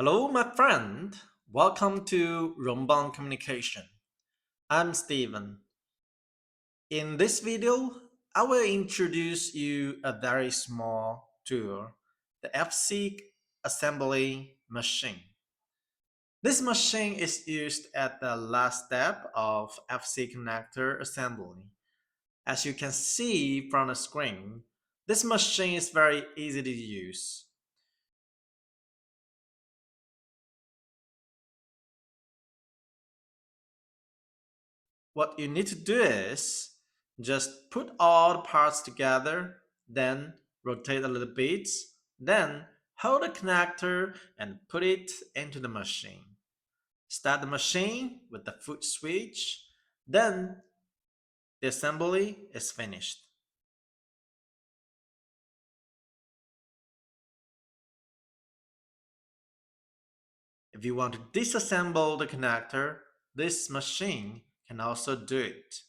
Hello, my friend. Welcome to Rongbang Communication. I'm Steven. In this video, I will introduce you a very small tool, the FC assembly machine. This machine is used at the last step of FC connector assembly. As you can see from the screen, this machine is very easy to use. What you need to do is just put all the parts together, then rotate a little bit, then hold the connector and put it into the machine. Start the machine with the foot switch, then the assembly is finished. If you want to disassemble the connector, this machine can also do it.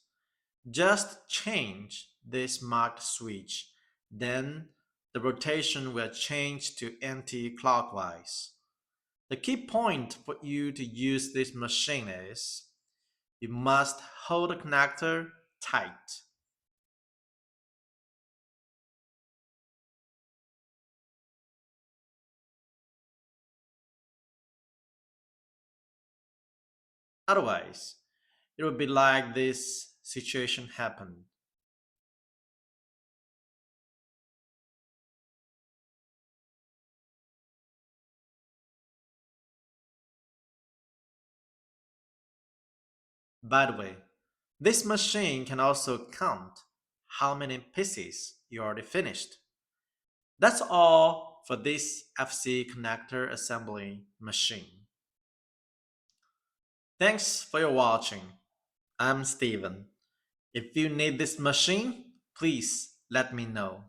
Just change this marked switch, then the rotation will change to anti-clockwise. The key point for you to use this machine is you must hold the connector tight. Otherwise, it will be like this situation happened. By the way, this machine can also count how many pieces you already finished. That's all for this FC connector assembly machine. Thanks for your watching. I'm Steven. If you need this machine, please let me know.